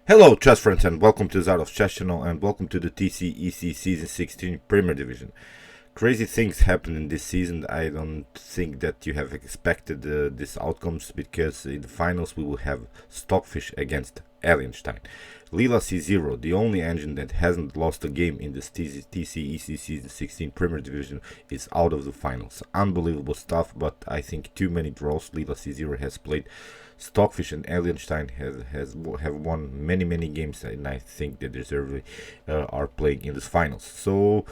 Hello, chess friends, and welcome to Zart of Chess Channel, and welcome to the TCEC Season 16 Premier Division. Crazy things happened in this season. I don't think that you have expected these outcomes, because in the finals we will have Stockfish against Allenstein. Lila C0, the only engine that hasn't lost a game in this TCEC Season 16 Premier Division, is out of the finals. Unbelievable stuff, but I think too many draws. Lila C0 has played. Stockfish and Allenstein have won many games, and I think they deservedly are playing in this finals. So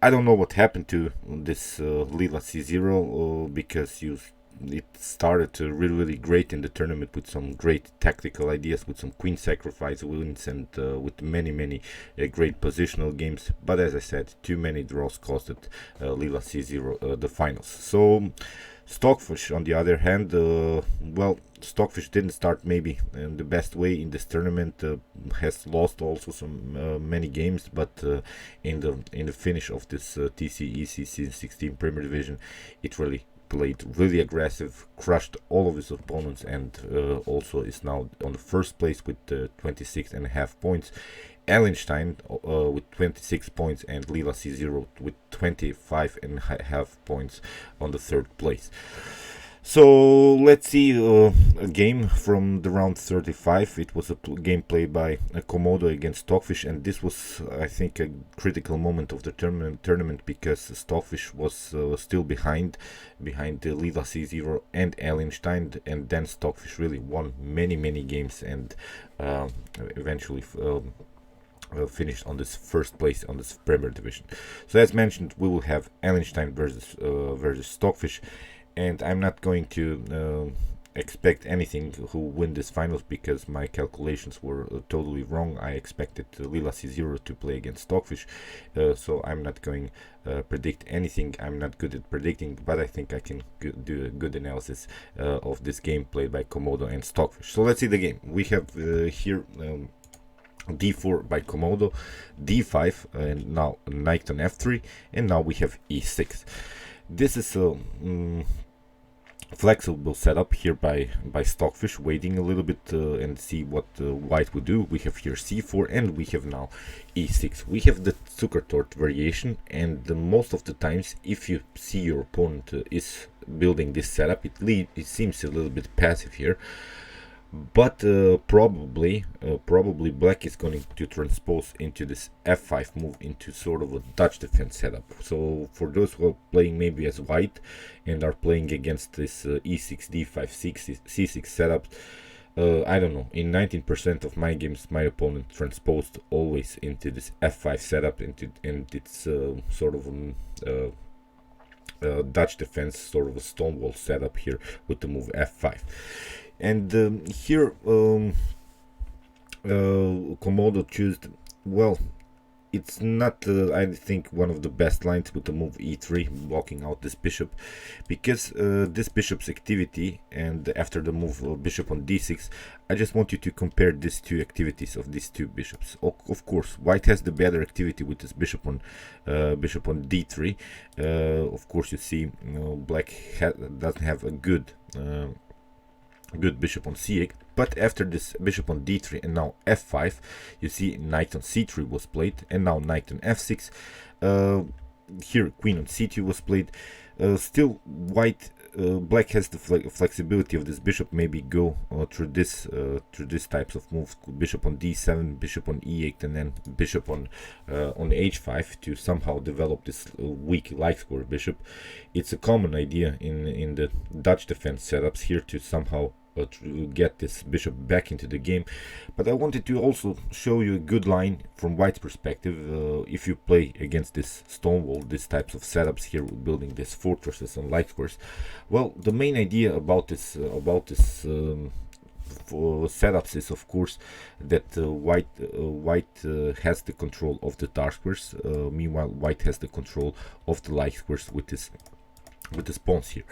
I don't know what happened to this Lila C0, because it started really great in the tournament with some great tactical ideas, with some queen sacrifice wins, and with many great positional games. But as I said, too many draws costed Lila C0 the finals. So Stockfish, on the other hand, well, Stockfish didn't start maybe in the best way in this tournament. Has lost also some many games, but in the finish of this TCEC Season 16 Premier Division, it really played really aggressive, crushed all of his opponents, and also is now on the first place with 26.5 points. Allenstein with 26 points, and Lila C0 with 25.5 points on the third place. So let's see a game from the round 35. It was a game played by Komodo against Stockfish, and this was, I think, a critical moment of the tournament, because Stockfish was still behind Lila C0 and Allenstein, and then Stockfish really won many games, and eventually finished on this first place on this Premier Division. So as mentioned, we will have Allenstein versus Stockfish, and I'm not going to expect anything who win this finals, because my calculations were totally wrong. I expected Lila C0 to play against Stockfish, so I'm not going predict anything. I'm not good at predicting, but I think I can do a good analysis of this game played by Komodo and Stockfish. So let's see the game. We have here d4 by Komodo, d5, and now knight on f3, and now we have e6. This is a flexible setup here by Stockfish, waiting a little bit and see what white would do. We have here c4, and we have now e6. We have the Zuckertort variation, and most of the times, if you see your opponent is building this setup, it seems a little bit passive here. But probably black is going to transpose into this f5 move, into sort of a Dutch defense setup. So for those who are playing maybe as white and are playing against this e6, d5, c6 setup, I don't know, in 19% of my games my opponent transposed always into this f5 setup, and it's sort of Dutch defense, sort of a stonewall setup here with the move f5. And here Komodo chose, well, it's not I think one of the best lines with the move e3, blocking out this bishop, because this bishop's activity, and after the move bishop on d6, I just want you to compare these two activities of these two bishops. Of course, white has the better activity with this bishop on d3. Of course, you see, black doesn't have a good bishop on c8, but after this bishop on d3 and now f5, you see knight on c3 was played, and now knight on f6. Here queen on c2 was played. Still black has the flexibility of this bishop, maybe go through this types of moves, bishop on d7, bishop on e8, and then bishop on h5, to somehow develop this weak light square bishop. It's a common idea in the Dutch defense setups here, to somehow to get this bishop back into the game. But I wanted to also show you a good line from white's perspective. If you play against this stonewall, these types of setups here, building these fortresses and light squares, well, the main idea about this for setups is, of course, that white has the control of the dark squares. Meanwhile, white has the control of the light squares with this pawns here.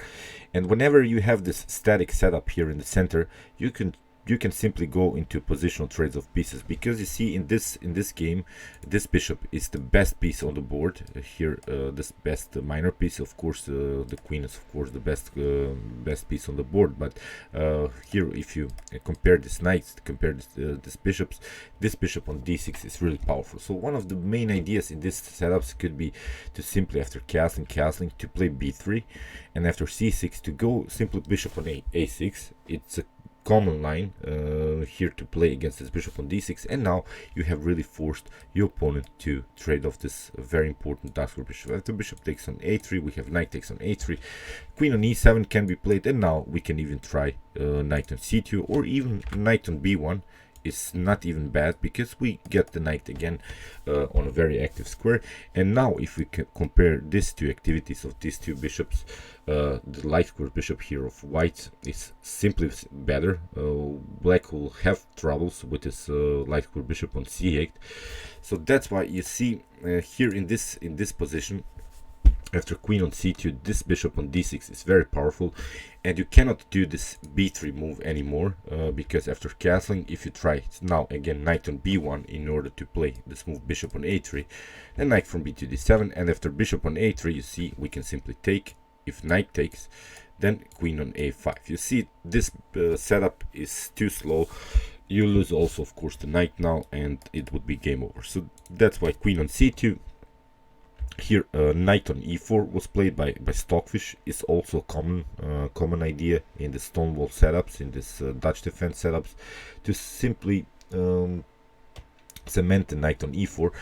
And whenever you have this static setup here in the center, you can you can simply go into positional trades of pieces, because you see in this game, this bishop is the best piece on the board. Here, this best minor piece, of course, the queen is of course the best piece on the board. But here, if you compare this knight, compare this bishop on d6 is really powerful. So one of the main ideas in this setups could be to simply, after castling, to play b3, and after c6 to go simply bishop on a6. It's a common line here to play against this bishop on d6, and now you have really forced your opponent to trade off this very important dark square bishop. After bishop takes on a3, we have knight takes on a3, queen on e7 can be played, and now we can even try knight on c2, or even knight on b1. Is not even bad, because we get the knight again on a very active square. And now if we can compare these two activities of these two bishops, the light square bishop here of white is simply better. Black will have troubles with this light square bishop on c8. So that's why you see here in this position, after queen on c2, this bishop on d6 is very powerful, and you cannot do this b3 move anymore, because after castling, if you try now again knight on b1 in order to play this move bishop on a3, then knight from b to d7, and after bishop on a3, you see we can simply take. If knight takes, then queen on a5. You see this setup is too slow. You lose also of course the knight now, and it would be game over. So that's why queen on c2. Here, knight on e4 was played by Stockfish. Is also common idea in the Stonewall setups, in this Dutch defense setups, to simply cement the knight on e4.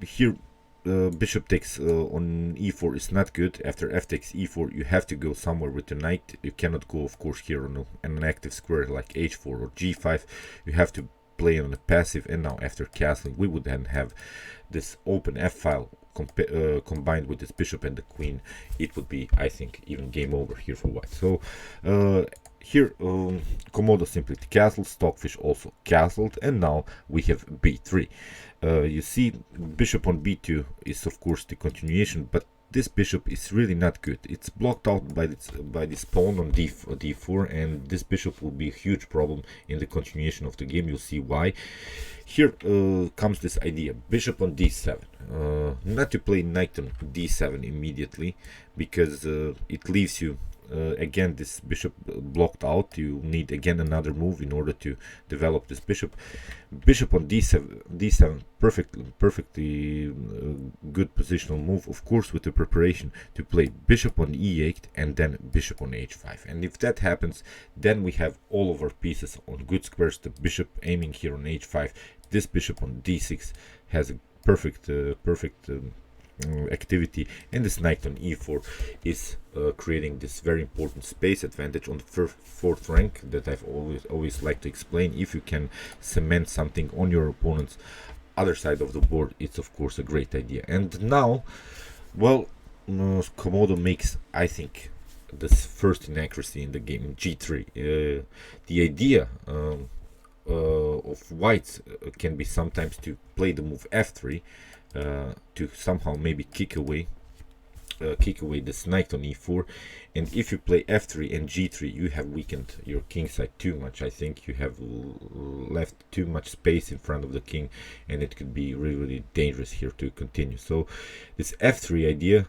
Here, bishop takes on e4 is not good. After f takes e4, you have to go somewhere with the knight. You cannot go, of course, here on an active square like h4 or g5. You have to play on a passive. And now, after castling, we would then have this open f file. Combined with this bishop and the queen, it would be, I think, even game over here for white. So here Komodo simply castled, Stockfish also castled, and now we have b3. You see, bishop on b2 is of course the continuation, but this bishop is really not good. It's blocked out by this pawn on d4, and this bishop will be a huge problem in the continuation of the game. You'll see why. Here comes this idea, bishop on d7. Not to play knight on d7 immediately, because it leaves you again this bishop blocked out. You need again another move in order to develop this bishop. Bishop on d7 perfectly good positional move, of course, with the preparation to play bishop on e8 and then bishop on h5. And if that happens, then we have all of our pieces on good squares. The bishop aiming here on h5, this bishop on d6 has a perfect activity, and this knight on e4 is creating this very important space advantage on the fourth rank that I've always liked to explain. If you can cement something on your opponent's other side of the board, it's of course a great idea. And now, well, Komodo makes, I think, this first inaccuracy in the game, g3. The idea of white can be sometimes to play the move f3, to somehow maybe kick away this knight on e4, and if you play f3 and g3, you have weakened your king side too much. I think you have left too much space in front of the king, and it could be really dangerous here to continue. So this f3 idea,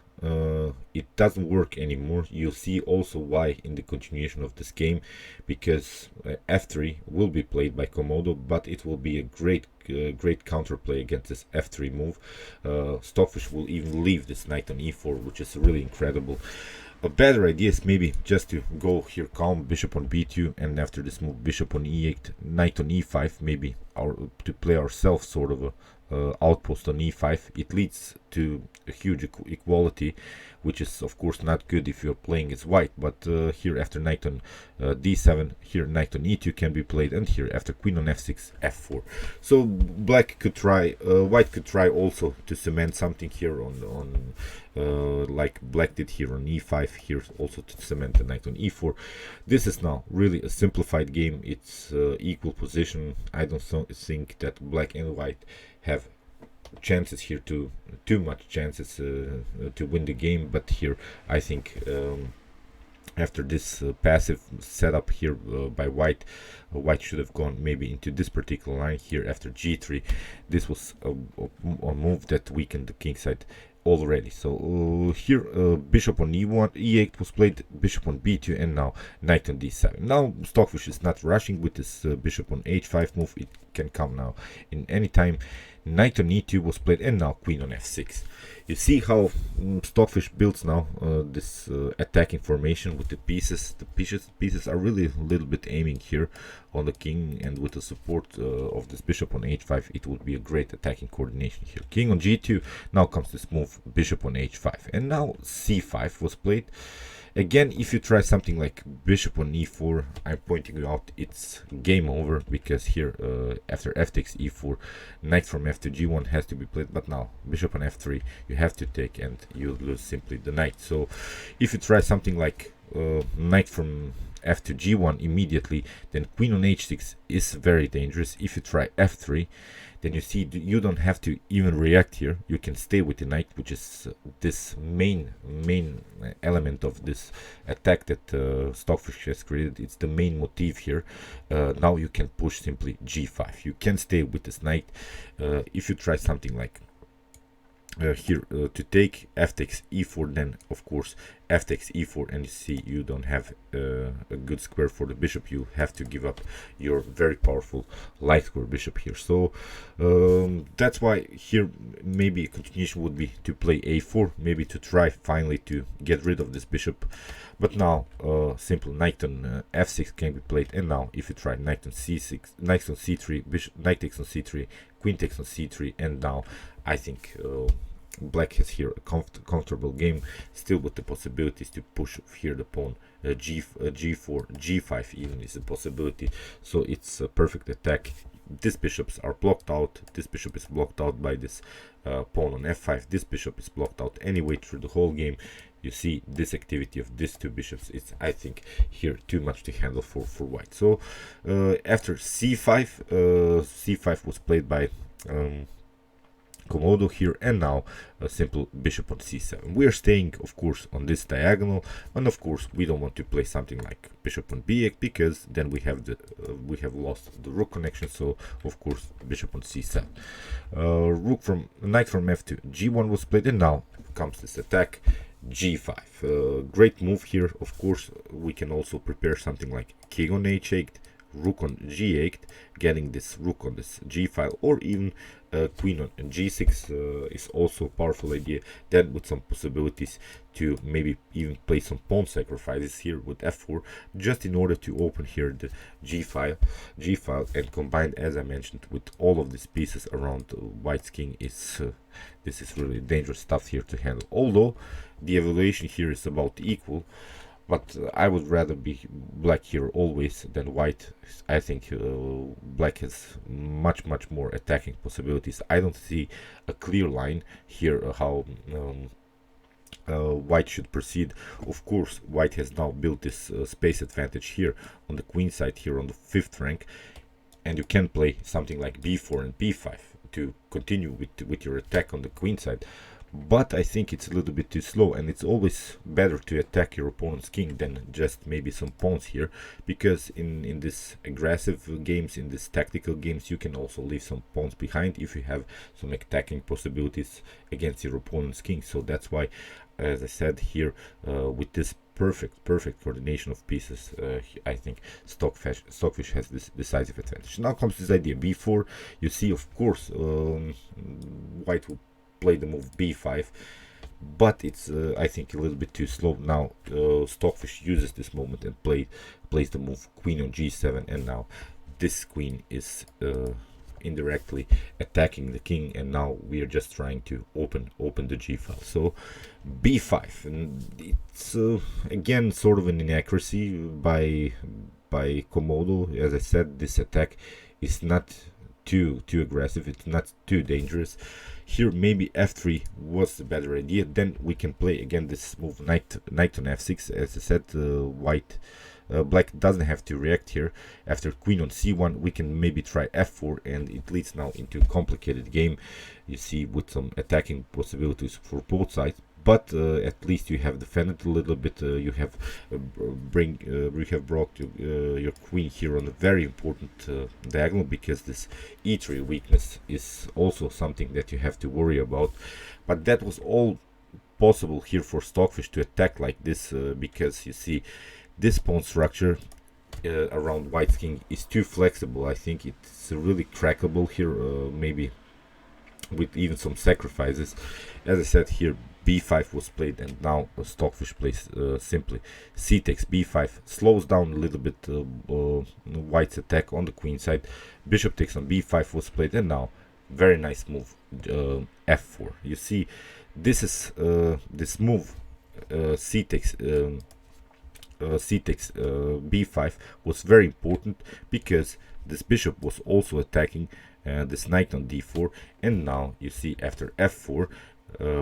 it doesn't work anymore. You'll see also why in the continuation of this game, because f3 will be played by Komodo, but it will be a great counterplay against this f3 move. Stockfish will even leave this knight on e4, which is really incredible. A better idea is maybe just to go here calm, bishop on b2, and after this move bishop on e8, knight on e5, maybe to play ourselves sort of a outpost on e5. It leads to a huge equality, which is of course not good if you're playing as white. But here after knight on d7, here knight on e2 can be played, and here after queen on f6, f4. So white could try also to cement something here on like black did here on e5, here also to cement the knight on e4. This is now really a simplified game. It's equal position. I don't think that black and white have chances here, too much chances to win the game, but here I think after this passive setup here by white. White should have gone maybe into this particular line here after g3. This was a move that weakened the king side already. So here bishop on e1, e8 was played, bishop on b2, and now knight on d7. Now Stockfish is not rushing with this bishop on h5 move. It can come now in any time. Knight on e2 was played, and now queen on f6. You see how Stockfish builds now this attacking formation with the pieces. The pieces are really a little bit aiming here on the king, and with the support of this bishop on h5, it would be a great attacking coordination here. King on g2, now comes this move, bishop on h5, and now c5 was played. Again, if you try something like bishop on e4, I'm pointing you out, it's game over, because here after f takes e4, knight from f to g1 has to be played, but now bishop on f3 you have to take, and you lose simply the knight. So if you try something like knight from f to g1 immediately, then queen on h6 is very dangerous. If you try f3, then you see you don't have to even react here. You can stay with the knight, which is this main element of this attack that Stockfish has created. It's the main motif here. Now you can push simply g5. You can stay with this knight. If you try something like here to take f takes e4, then of course f takes e4, and you see you don't have a good square for the bishop. You have to give up your very powerful light square bishop here. So that's why here maybe a continuation would be to play a4, maybe to try finally to get rid of this bishop. But now simple knight on f6 can be played, and now if you try knight on c6, knight on c3, bishop, knight takes on c3, queen takes on c3, and now I think black has here a comfortable game, still with the possibilities to push here the pawn. G4, G5 even is a possibility. So it's a perfect attack. These bishops are blocked out. This bishop is blocked out by this pawn on f5. This bishop is blocked out anyway through the whole game. You see this activity of these two bishops. It's, I think, here too much to handle for white. So after c5, c5 was played by Komodo here, and now a simple bishop on c7. We are staying, of course, on this diagonal, and of course we don't want to play something like bishop on b8, because then we have the we have lost the rook connection. So of course bishop on c7. Knight from f to g1 was played, and now comes this attack. G5, great move here. Of course we can also prepare something like king on h8, rook on g8, getting this rook on this g file, or even queen on g6 is also a powerful idea. Then with some possibilities to maybe even play some pawn sacrifices here with f4, just in order to open here the g file, and combined, as I mentioned, with all of these pieces around white's king. Is this is really dangerous stuff here to handle. Although the evaluation here is about equal, but I would rather be black here always than white. I think black has much more attacking possibilities. I don't see a clear line here how white should proceed. Of course white has now built this space advantage here on the queen side, here on the 5th rank, and you can play something like b4 and b5 to continue with your attack on the queen side. But I think it's a little bit too slow, and it's always better to attack your opponent's king than just maybe some pawns here, because in this aggressive games, in this tactical games, you can also leave some pawns behind if you have some attacking possibilities against your opponent's king. So that's why, as I said here, with this perfect coordination of pieces, I think Stockfish has this decisive advantage. Now comes this idea b4. You see, of course, white will play the move b5, but it's I think a little bit too slow. Now Stockfish uses this moment and plays the move queen on g7, and now this queen is indirectly attacking the king, and now we are just trying to open the g file. So b5, and it's again sort of an inaccuracy by Komodo. As I said, this attack is not too aggressive, it's not too dangerous. Here maybe f3 was the better idea. Then we can play again this move knight on f6. As I said, black doesn't have to react here. After queen on c1, we can maybe try f4, and it leads now into a complicated game, you see, with some attacking possibilities for both sides. but at least you have defended a little bit. You have brought your queen here on a very important diagonal, because this e3 weakness is also something that you have to worry about. But that was all possible here for Stockfish to attack like this, because you see this pawn structure around White's king is too flexible. I think it's really crackable here, maybe with even some sacrifices. As I said, here b5 was played, and now Stockfish plays simply c takes b5, slows down a little bit White's attack on the queen side. Bishop takes on b5 was played, and now very nice move, f4. You see, this is this move, c takes b5 was very important, because this bishop was also attacking this knight on d4, and now you see after f4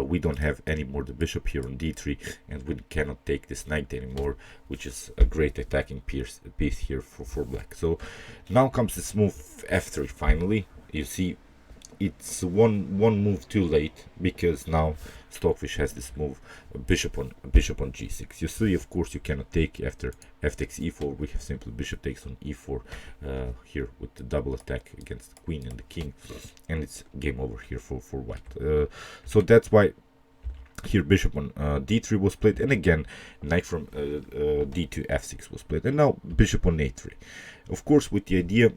we don't have anymore the bishop here on d3, and we cannot take this knight anymore, which is a great attacking piece here for black. So now comes this move f3. Finally, you see it's one move too late, because now Stockfish has this move, bishop on g6. You see, of course, you cannot take after f takes e4. We have simply bishop takes on e4 here with the double attack against the queen and the king, and it's game over here for white. So that's why here bishop on d3 was played, and again knight from d2 f6 was played, and now bishop on a3. Of course, with the idea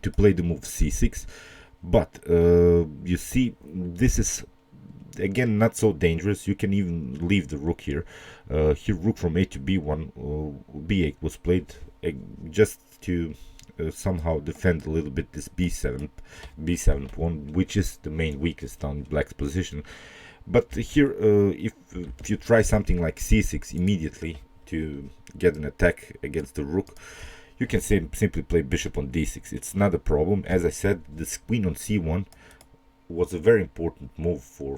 to play the move c6. But you see, this is again not so dangerous. You can even leave the rook here. Here rook from a to b1, b8 was played just to somehow defend a little bit this b7 pawn, which is the main weakness down in black's position. But here, if you try something like c6 immediately to get an attack against the rook, you can simply play bishop on d6. It's not a problem. As I said, this queen on c1 was a very important move for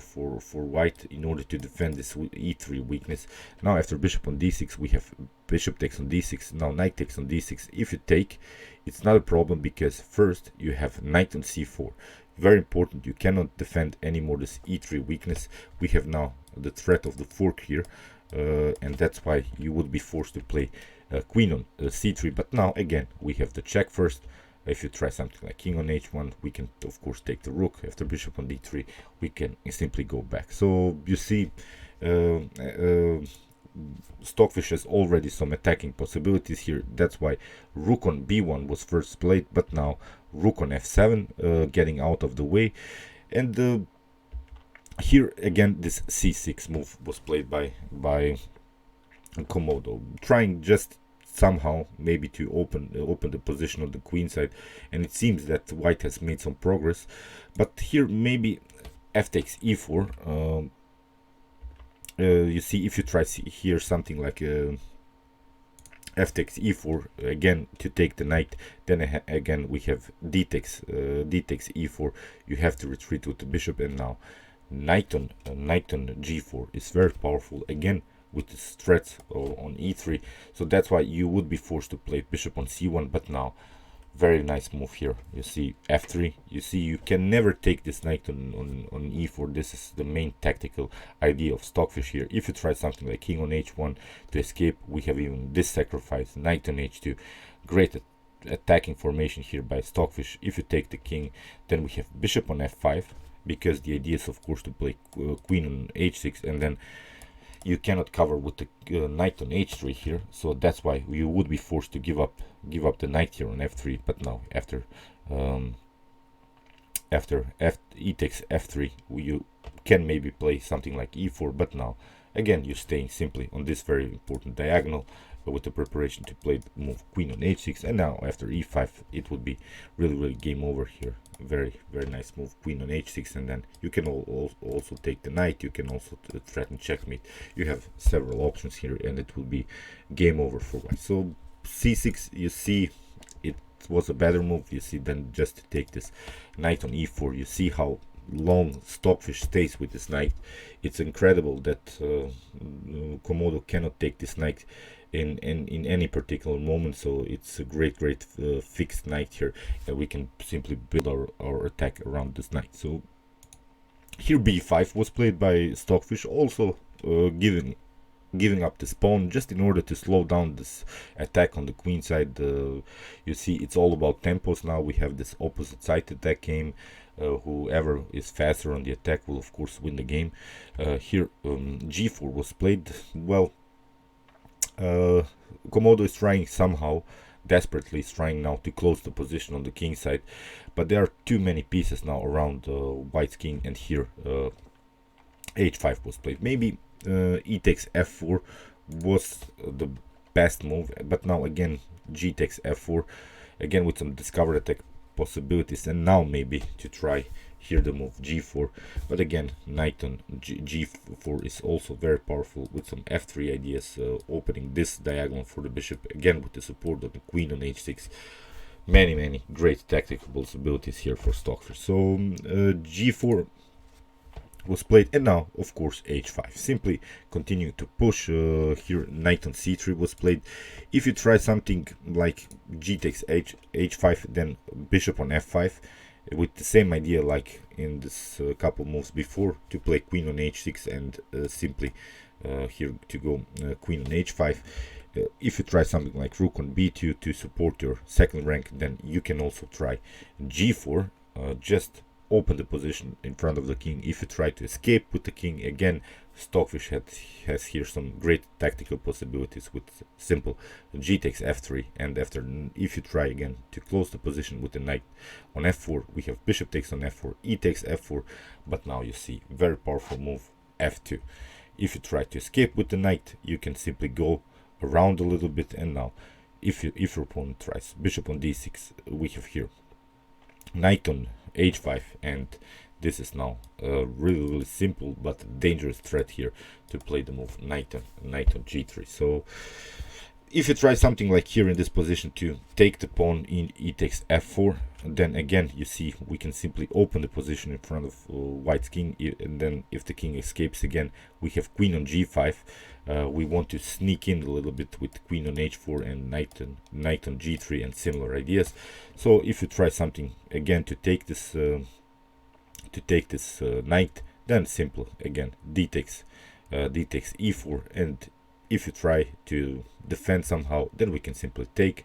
white in order to defend this e3 weakness. Now after bishop on d6, we have bishop takes on d6. Now knight takes on d6. If you take, it's not a problem, because first you have knight on c4. Very important. You cannot defend anymore this e3 weakness. We have now the threat of the fork here, and that's why you would be forced to play queen on c3. But now again we have the check first. If you try something like king on h1, we can of course take the rook. After bishop on d3, we can simply go back. So you see, Stockfish has already some attacking possibilities here. That's why rook on b1 was first played, but now rook on f7, getting out of the way. And here again this c6 move was played by Komodo, trying just somehow maybe to open the position on the queen side, and it seems that white has made some progress. But here maybe f takes e4. You see, if you try here something like f takes e4 again to take the knight, then again we have d takes e4. You have to retreat with the bishop, and now knight on g4 is very powerful again with this threat on e3. So that's why you would be forced to play bishop on c1. But now very nice move here. You see f3. You see, you can never take this knight on e4. This is the main tactical idea of Stockfish here. If you try something like king on h1 to escape, we have even this sacrifice, knight on h2. Great attacking formation here by Stockfish. If you take the king, then we have bishop on f5, because the idea is of course to play queen on h6, and then you cannot cover with the knight on h3 here. So that's why you would be forced to give up the knight here on f3. But now after e takes f3, you can maybe play something like e4. But now again you're staying simply on this very important diagonal with the preparation to play the move queen on h6. And now after e5, it would be really game over here. Very nice move, queen on h6, and then you can also take the knight. You can also threaten checkmate. You have several options here, and it will be game over for white. So c6, you see, it was a better move, you see, than just to take this knight on e4. You see how long Stockfish stays with this knight. It's incredible that Komodo cannot take this knight in any particular moment. So it's a great fixed knight here, and we can simply build our attack around this knight. So Here b5 was played by Stockfish, also giving up this pawn just in order to slow down this attack on the queen side. You see, it's all about tempos now. We have this opposite side attack game. Whoever is faster on the attack will of course win the game. Here g4 was played. Well, Komodo is trying somehow, desperately is trying now to close the position on the king side, but there are too many pieces now around white's king, and here h5 was played. Maybe e takes f4 was the best move, but now again g takes f4, again with some discovered attack possibilities, and now maybe to try here the move g4, but again knight on g4 is also very powerful with some f3 ideas, opening this diagonal for the bishop, again with the support of the queen on h6. Many great tactical possibilities here for Stockfish. So g4 was played, and now of course h5, simply continue to push. Here knight on c3 was played. If you try something like g takes h5, then bishop on f5 with the same idea like in this couple moves before, to play queen on h6 and simply here to go queen on h5. If you try something like rook on b2 to support your second rank, then you can also try g4, just open the position in front of the king. If you try to escape with the king, again Stockfish has here some great tactical possibilities with simple g takes f3, and after, if you try again to close the position with the knight on f4, we have bishop takes on f4, e takes f4, but now you see very powerful move f2. If you try to escape with the knight, you can simply go around a little bit, and now if your opponent tries bishop on d6, we have here knight on h5, and this is now a really simple but dangerous threat here to play the move knight on g3. So if you try something like here in this position to take the pawn in e takes f4, then again you see we can simply open the position in front of white's king, and then if the king escapes again, we have queen on g5. We want to sneak in a little bit with queen on h4 and knight on g3 and similar ideas. So if you try something again to take this knight, then simple again d takes e4, and if you try to defend somehow, then we can simply take.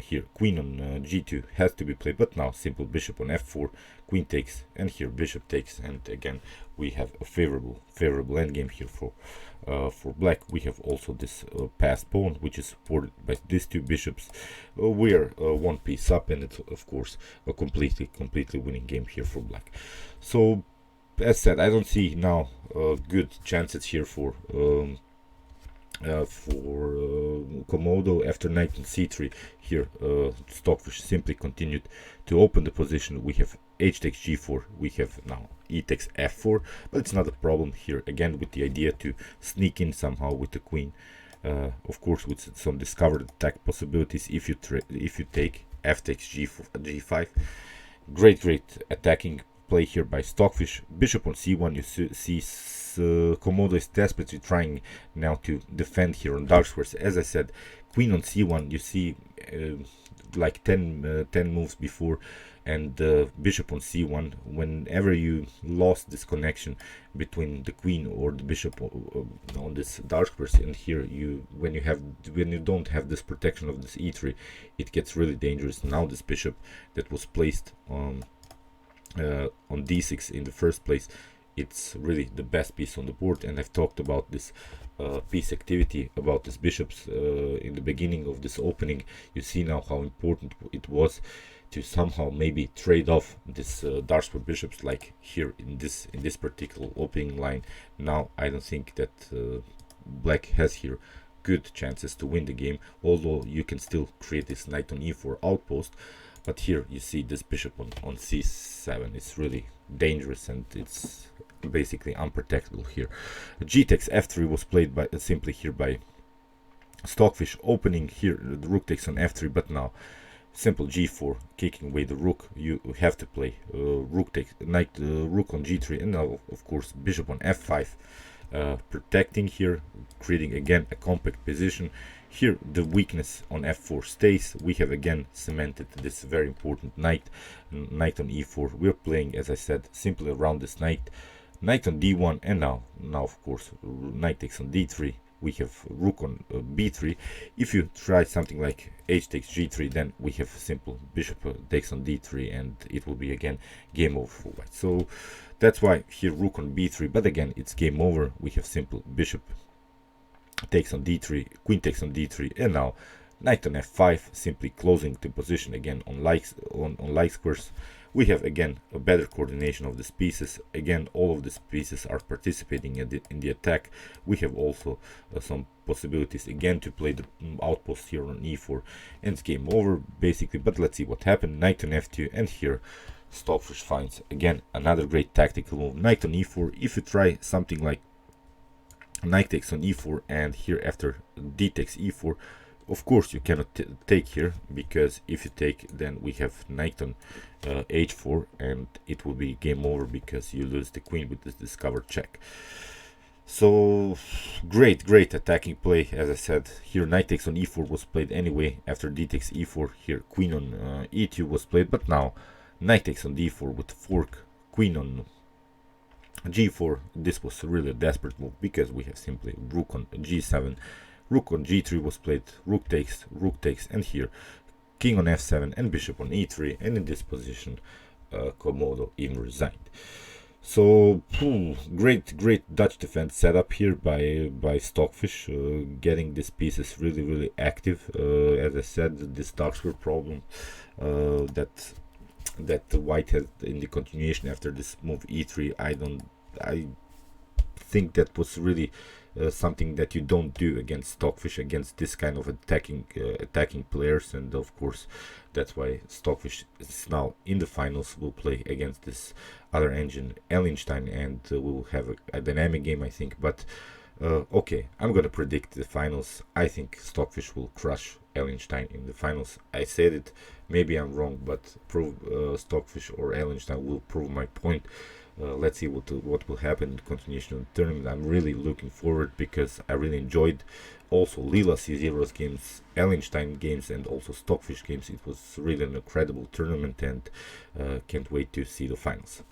Here queen on g2 has to be played, but now simple bishop on f4, queen takes, and here bishop takes, and again we have a favorable endgame here for black. We have also this passed pawn, which is supported by these two bishops. We're one piece up, and it's of course a completely winning game here for black. So as said, I don't see now good chances here for Komodo. After knight on c3, here Stockfish simply continued to open the position. We have h takes g4, we have now e takes f4, but it's not a problem here, again with the idea to sneak in somehow with the queen, of course with some discovered attack possibilities. If you take f takes g5, great attacking play here by Stockfish. Bishop on c1, you see Komodo is desperately trying now to defend here on dark squares. As I said, queen on c1, you see like 10 moves before, and bishop on c1, whenever you lost this connection between the queen or the bishop on this dark squares, and here when you don't have this protection of this e3, it gets really dangerous. Now this bishop that was placed on d6 in the first place, it's really the best piece on the board, and I've talked about this piece activity about these bishops in the beginning of this opening. You see now how important it was to somehow maybe trade off this dark square bishops, like here in this particular opening line. Now I don't think that black has here good chances to win the game, although you can still create this knight on e4 outpost. But here you see this bishop on c7, it's really dangerous, and it's basically unprotectable here. G takes f3 was played by simply here by Stockfish, opening here the rook takes on f3, but now simple g4, kicking away the rook. You have to play rook takes knight rook on g3, and now of course bishop on f5, protecting here, creating again a compact position. Here the weakness on f4 stays. We have again cemented this very important knight on e4. We're playing, as I said, simply around this knight. knight on d1, and now of course knight takes on d3. We have rook on b3. If you try something like h takes g3, then we have simple bishop takes on d3, and it will be again game over for white. So that's why here rook on b3, but again it's game over. We have simple bishop takes on d3, queen takes on d3, and now knight on f5, simply closing the position again on like squares. We have again a better coordination of these pieces. Again, all of these pieces are participating in the attack. We have also some possibilities again to play the outpost here on e4, and it's game over basically. But let's see what happened. Knight on f2, and here Stockfish finds again another great tactical move. Knight on e4. If you try something like knight takes on e4, and here after d takes e4, of course you cannot take here, because if you take, then we have knight on h4, and it will be game over because you lose the queen with this discovered check. So great attacking play. As I said, here knight takes on e4 was played anyway. After d takes e4, here queen on e2 was played, but now knight takes on d4 with fork, queen on g4. This was really a desperate move because we have simply rook on g7, rook on g3 was played, rook takes, and here king on f7 and bishop on e3, and in this position Komodo even resigned. So great Dutch defense setup here by Stockfish, getting these pieces really active. As I said, this dark square problem that the white had in the continuation after this move e3, I think that was really something that you don't do against Stockfish, against this kind of attacking players, and of course that's why Stockfish is now in the finals. Will play against this other engine, Ellenstein, and we'll have a dynamic game, I think. But okay, I'm gonna predict the finals. I think Stockfish will crush Ellenstein in the finals. I said it, maybe I'm wrong, but Stockfish or Ellenstein will prove my point. Let's see what will happen in the continuation of the tournament. I'm really looking forward because I really enjoyed also Lila C0's games, Ellenstein games, and also Stockfish games. It was really an incredible tournament, and can't wait to see the finals.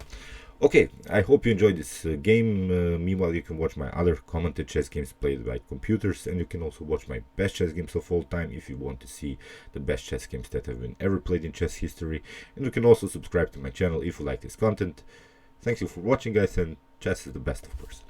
Okay, I hope you enjoyed this game. Meanwhile, you can watch my other commented chess games played by computers, and you can also watch my best chess games of all time if you want to see the best chess games that have been ever played in chess history. And you can also subscribe to my channel if you like this content. Thank you for watching, guys, and chess is the best, of course.